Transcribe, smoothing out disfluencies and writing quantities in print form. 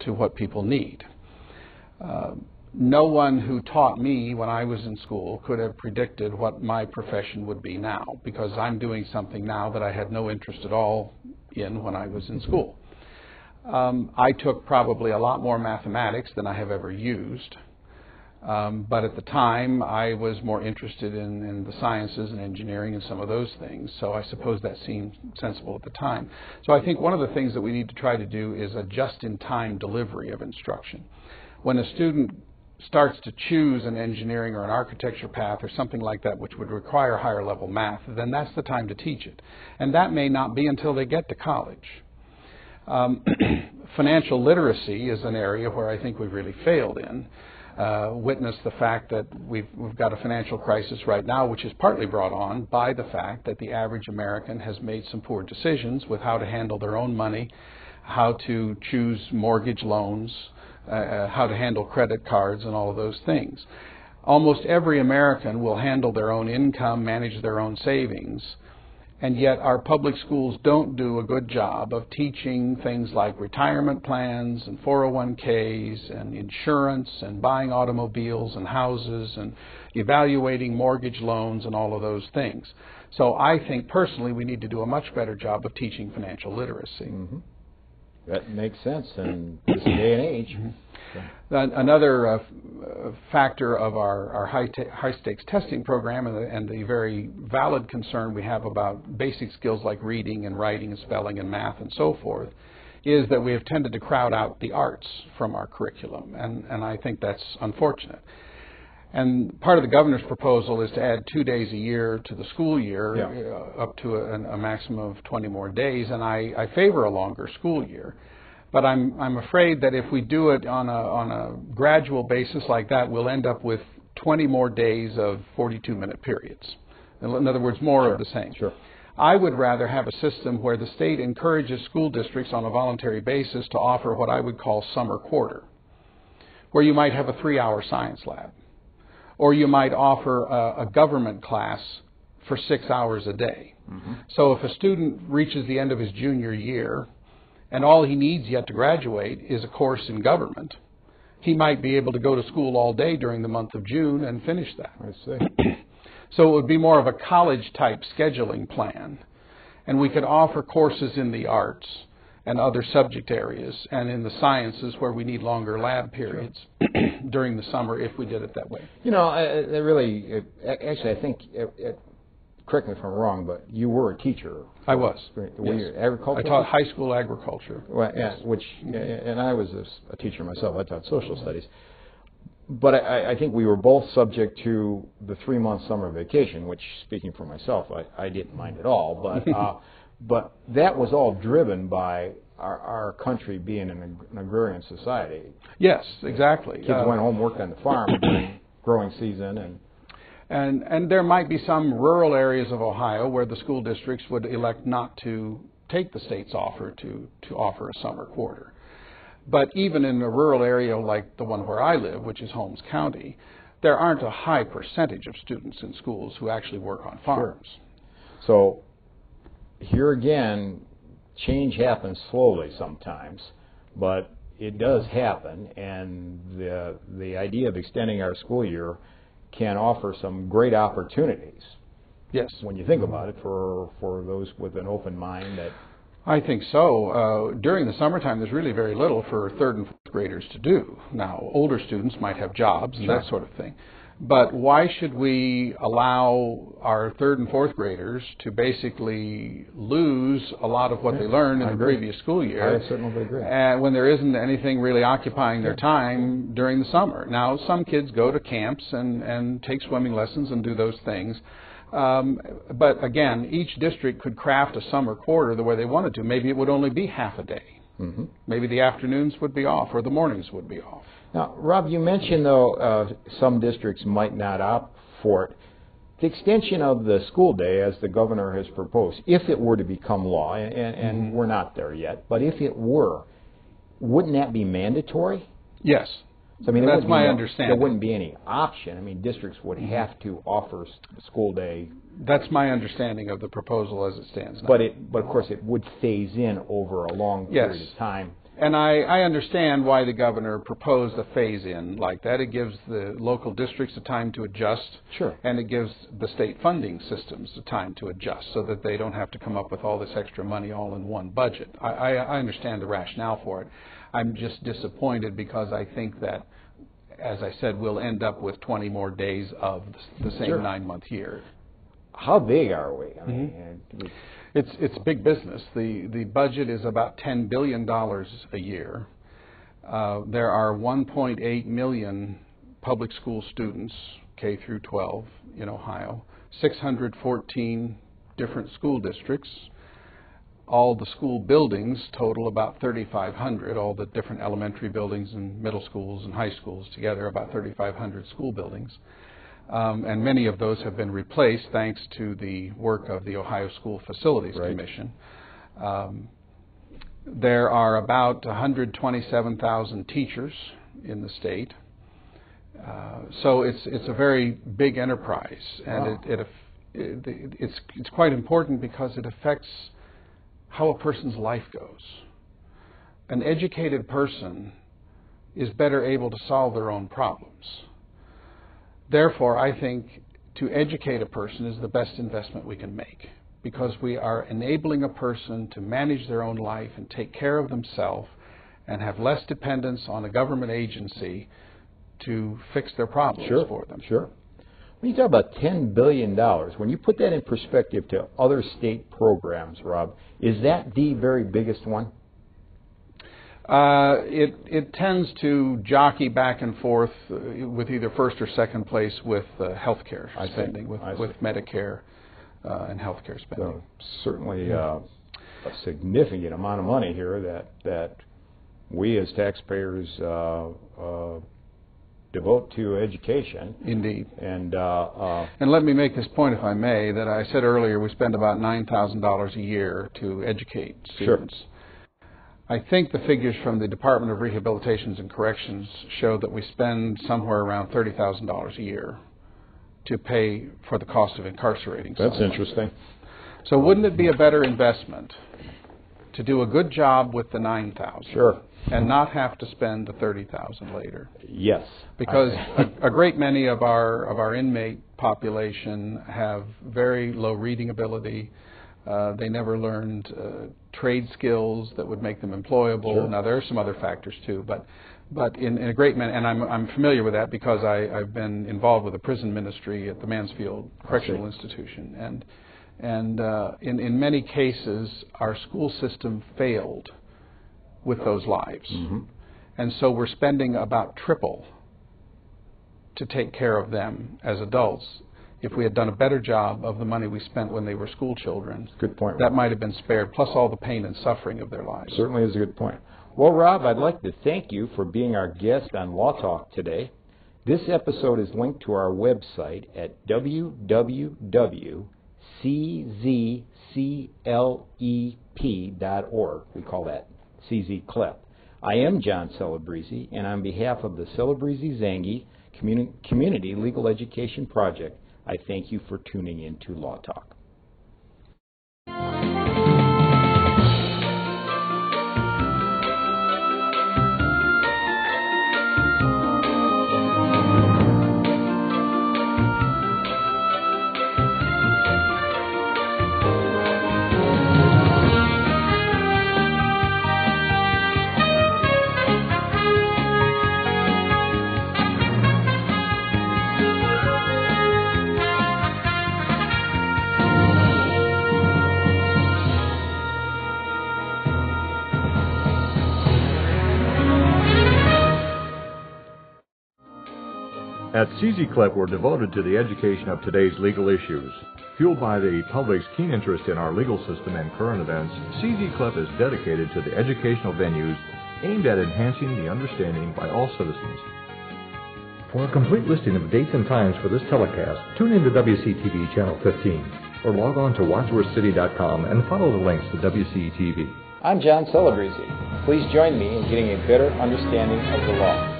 to what people need. No one who taught me when I was in school could have predicted what my profession would be now, because I'm doing something now that I had no interest at all in when I was in school. I took probably a lot more mathematics than I have ever used, but at the time I was more interested in the sciences and engineering and some of those things, so I suppose that seemed sensible at the time. So I think one of the things that we need to try to do is a just-in-time delivery of instruction. When a student starts to choose an engineering or an architecture path or something like that which would require higher level math, then that's the time to teach it. And that may not be until they get to college. Financial literacy is an area where I think we've really failed in. Witness the fact that we've got a financial crisis right now, which is partly brought on by the fact that the average American has made some poor decisions with how to handle their own money, how to choose mortgage loans, how to handle credit cards and all of those things. Almost every American will handle their own income, manage their own savings, and yet our public schools don't do a good job of teaching things like retirement plans and 401ks and insurance and buying automobiles and houses and evaluating mortgage loans and all of those things. So I think personally we need to do a much better job of teaching financial literacy. Mm-hmm. That makes sense in this day and age. Another factor of our high-stakes testing program and the very valid concern we have about basic skills like reading and writing and spelling and math and so forth is that we have tended to crowd out the arts from our curriculum, and I think that's unfortunate. And part of the governor's proposal is to add 2 days a year to the school year, up to a maximum of 20 more days, and I favor a longer school year. But I'm afraid that if we do it on a gradual basis like that, we'll end up with 20 more days of 42-minute periods. In other words, more of the same. Sure. I would rather have a system where the state encourages school districts on a voluntary basis to offer what I would call summer quarter, where you might have a 3-hour science lab. Or you might offer a government class for 6 hours a day. Mm-hmm. So if a student reaches the end of his junior year and all he needs yet to graduate is a course in government, he might be able to go to school all day during the month of June and finish that. I see. So it would be more of a college-type scheduling plan. And we could offer courses in the arts and other subject areas, and in the sciences where we need longer lab periods during the summer if we did it that way. You know, actually, I think, correct me if I'm wrong, but you were a teacher. I was. Were you agriculture? I taught high school agriculture. Well, yes. And I was a teacher myself. I taught social studies. But I think we were both subject to the 3-month summer vacation, which, speaking for myself, I didn't mind at all. But but that was all driven by our country being an agrarian society. Yes, exactly. Kids went home, worked on the farm during growing season, and there might be some rural areas of Ohio where the school districts would elect not to take the state's offer to offer a summer quarter. But even in a rural area like the one where I live, which is Holmes County, there aren't a high percentage of students in schools who actually work on farms. Sure. So here again, change happens slowly sometimes, but it does happen, and the idea of extending our school year can offer some great opportunities. Yes. When you think about it, for those with an open mind. I think so. During the summertime, there's really very little for 3rd and 4th graders to do. Now, older students might have jobs and that sort of thing. But why should we allow our 3rd and 4th graders to basically lose a lot of what they learned in the previous school year? I certainly agree. When there isn't anything really occupying their time during the summer. Now, some kids go to camps and take swimming lessons and do those things. But again, each district could craft a summer quarter the way they wanted to. Maybe it would only be half a day. Mm-hmm. Maybe the afternoons would be off or the mornings would be off. Now, Rob, you mentioned, though, some districts might not opt for it. The extension of the school day, as the governor has proposed, if it were to become law, and we're not there yet, but if it were, wouldn't that be mandatory? Yes. So, I mean, that's my understanding. There wouldn't be any option. I mean, districts would have to offer school day. That's my understanding of the proposal as it stands now. But of course, it would phase in over a long period of time. And I understand why the governor proposed a phase-in like that. It gives the local districts a time to adjust. Sure. And it gives the state funding systems a time to adjust so that they don't have to come up with all this extra money all in one budget. I understand the rationale for it. I'm just disappointed because I think that, as I said, we'll end up with 20 more days of the same Sure. 9-month year. How big are we? I mean, It's big business. The budget is about $10 billion a year. There are 1.8 million public school students, K through 12, in Ohio, 614 different school districts. All the school buildings total about 3,500, all the different elementary buildings and middle schools and high schools together, about 3,500 school buildings. And many of those have been replaced thanks to the work of the Ohio School Facilities Commission. There are about 127,000 teachers in the state. So it's a very big enterprise, and it's quite important because it affects how a person's life goes. An educated person is better able to solve their own problems. Therefore, I think to educate a person is the best investment we can make, because we are enabling a person to manage their own life and take care of themselves and have less dependence on a government agency to fix their problems for them. Sure. When you talk about $10 billion, when you put that in perspective to other state programs, Rob, is that the very biggest one? It tends to jockey back and forth with either first or second place with health care spending, with Medicare and health care spending. So certainly a significant amount of money here that we as taxpayers devote to education. Indeed. And let me make this point, if I may, that I said earlier we spend about $9,000 a year to educate students. Sure. I think the figures from the Department of Rehabilitations and Corrections show that we spend somewhere around $30,000 a year to pay for the cost of incarcerating someone. That's interesting. So wouldn't it be a better investment to do a good job with the $9,000? Sure. And not have to spend the $30,000 later? Yes. Because a great many of our inmate population have very low reading ability. They never learned trade skills that would make them employable. Sure. Now, there are some other factors too, but in a great many, and I'm familiar with that because I've been involved with the prison ministry at the Mansfield Correctional Institution, and in many cases, our school system failed with those lives, and so we're spending about triple to take care of them as adults. If we had done a better job of the money we spent when they were school children, good point, that might have been spared, plus all the pain and suffering of their lives. Certainly is a good point. Well, Rob, I'd like to thank you for being our guest on Law Talk today. This episode is linked to our website at www.CZ-CLEP.org. We call that CZ-CLEP. I am John Celebrezze, and on behalf of the Celebrezze Zanghi Community Legal Education Project, I thank you for tuning in to Law Talk. At CZ-CLEP, we're devoted to the education of today's legal issues. Fueled by the public's keen interest in our legal system and current events, CZ-CLEP is dedicated to the educational venues aimed at enhancing the understanding by all citizens. For a complete listing of dates and times for this telecast, tune in to WCTV Channel 15 or log on to wadsworthcity.com and follow the links to WCTV. I'm John Celebrezze. Please join me in getting a better understanding of the law.